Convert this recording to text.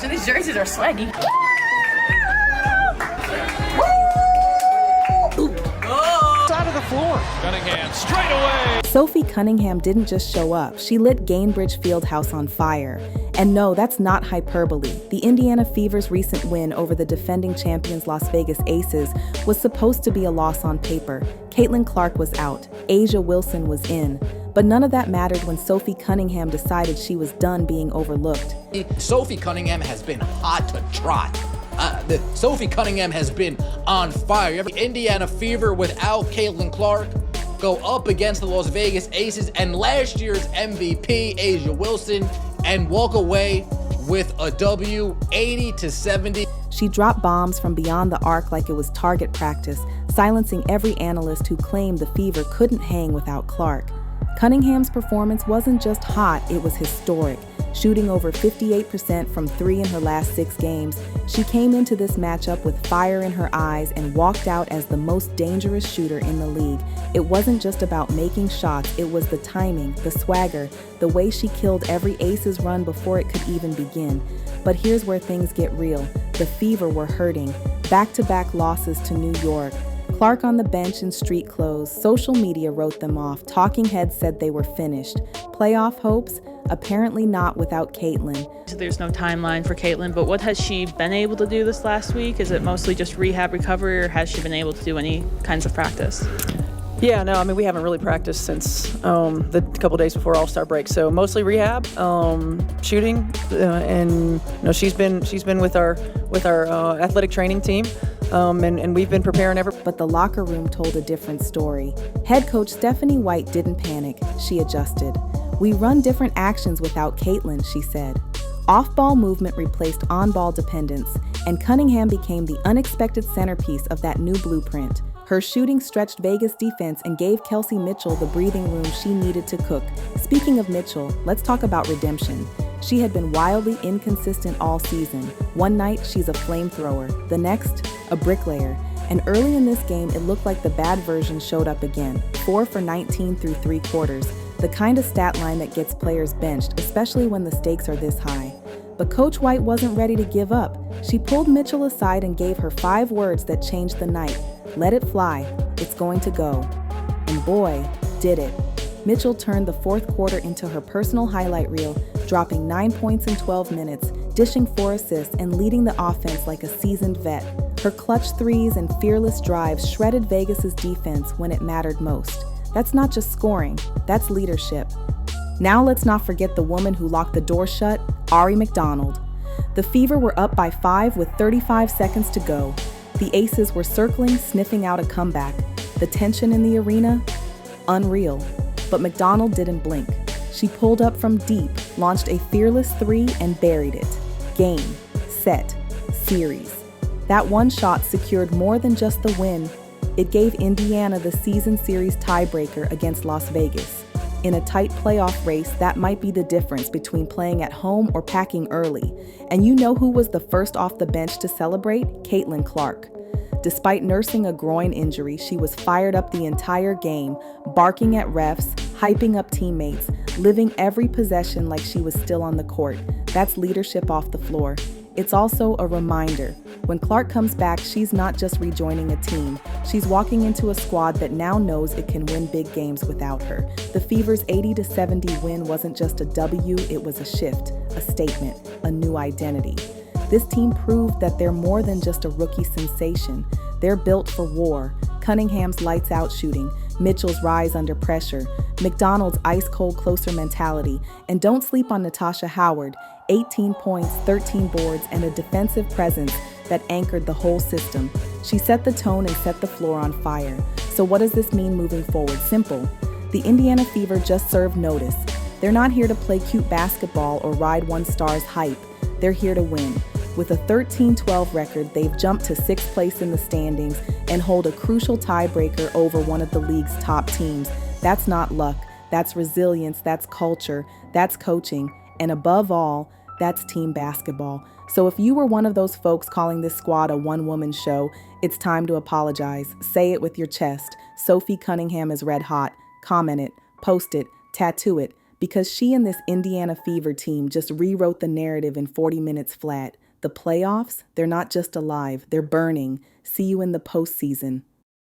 So these jerseys are swaggy. Side of the floor. Cunningham straight away. Sophie Cunningham didn't just show up. She lit Gainbridge Fieldhouse on fire. And no, that's not hyperbole. The Indiana Fever's recent win over the defending champions Las Vegas Aces was supposed to be a loss on paper. Caitlin Clark was out. Asia Wilson was in. But none of that mattered when Sophie Cunningham decided she was done being overlooked. Sophie Cunningham has been hot to trot. Sophie Cunningham has been on fire. Indiana Fever without Caitlin Clark go up against the Las Vegas Aces and last year's MVP, Asia Wilson, and walk away with a W, 80-70. She dropped bombs from beyond the arc like it was target practice, silencing every analyst who claimed the Fever couldn't hang without Clark. Cunningham's performance wasn't just hot, it was historic. Shooting over 58% from three in her last 6 games, she came into this matchup with fire in her eyes and walked out as the most dangerous shooter in the league. It wasn't just about making shots, it was the timing, the swagger, the way she killed every Aces run before it could even begin. But here's where things get real. The Fever were hurting. Back-to-back losses to New York. Clark on the bench in street clothes. Social media wrote them off. Talking heads said they were finished. Playoff hopes? Apparently not without Caitlin. So there's no timeline for Caitlin, but what has she been able to do this last week? Is it mostly just rehab recovery, or has she been able to do any kinds of practice? Yeah, no, I mean, we haven't really practiced since the couple days before All-Star break. So mostly rehab, shooting, and she's been with our athletic training team, and we've been preparing ever. But the locker room told a different story. Head coach Stephanie White didn't panic. She adjusted. "We run different actions without Caitlin," she said. Off-ball movement replaced on-ball dependence, and Cunningham became the unexpected centerpiece of that new blueprint. Her shooting stretched Vegas defense and gave Kelsey Mitchell the breathing room she needed to cook. Speaking of Mitchell, let's talk about redemption. She had been wildly inconsistent all season. One night, she's a flamethrower. The next, a bricklayer. And early in this game, it looked like the bad version showed up again. 4 for 19 through 3 quarters. The kind of stat line that gets players benched, especially when the stakes are this high. But Coach White wasn't ready to give up. She pulled Mitchell aside and gave her 5 words that changed the night. Let it fly. It's going to go. And boy, did it. Mitchell turned the 4th quarter into her personal highlight reel, dropping 9 points in 12 minutes, dishing 4 assists, and leading the offense like a seasoned vet. Her clutch threes and fearless drives shredded Vegas's defense when it mattered most. That's not just scoring, that's leadership. Now let's not forget the woman who locked the door shut, Ari McDonald. The Fever were up by 5 with 35 seconds to go. The Aces were circling, sniffing out a comeback. The tension in the arena? Unreal. But McDonald didn't blink. She pulled up from deep, launched a fearless 3, and buried it. Game, set, series. That one shot secured more than just the win. It gave Indiana the season series tiebreaker against Las Vegas. In a tight playoff race, that might be the difference between playing at home or packing early. And you know who was the first off the bench to celebrate? Caitlin Clark. Despite nursing a groin injury, she was fired up the entire game, barking at refs, hyping up teammates, living every possession like she was still on the court. That's leadership off the floor. It's also a reminder. When Clark comes back, she's not just rejoining a team. She's walking into a squad that now knows it can win big games without her. The Fever's 80-70 win wasn't just a W, it was a shift, a statement, a new identity. This team proved that they're more than just a rookie sensation. They're built for war. Cunningham's lights-out shooting, Mitchell's rise under pressure, McDonald's ice-cold closer mentality, and don't sleep on Natasha Howard, 18 points, 13 boards, and a defensive presence that anchored the whole system. She set the tone and set the floor on fire. So what does this mean moving forward? Simple. The Indiana Fever just served notice. They're not here to play cute basketball or ride one star's hype. They're here to win. With a 13-12 record, they've jumped to 6th place in the standings and hold a crucial tiebreaker over one of the league's top teams. That's not luck. That's resilience. That's culture. That's coaching. And above all, that's team basketball. So if you were one of those folks calling this squad a one-woman show, it's time to apologize. Say it with your chest. Sophie Cunningham is red hot. Comment it, post it, tattoo it, because she and this Indiana Fever team just rewrote the narrative in 40 minutes flat. The playoffs, they're not just alive, they're burning. See you in the postseason.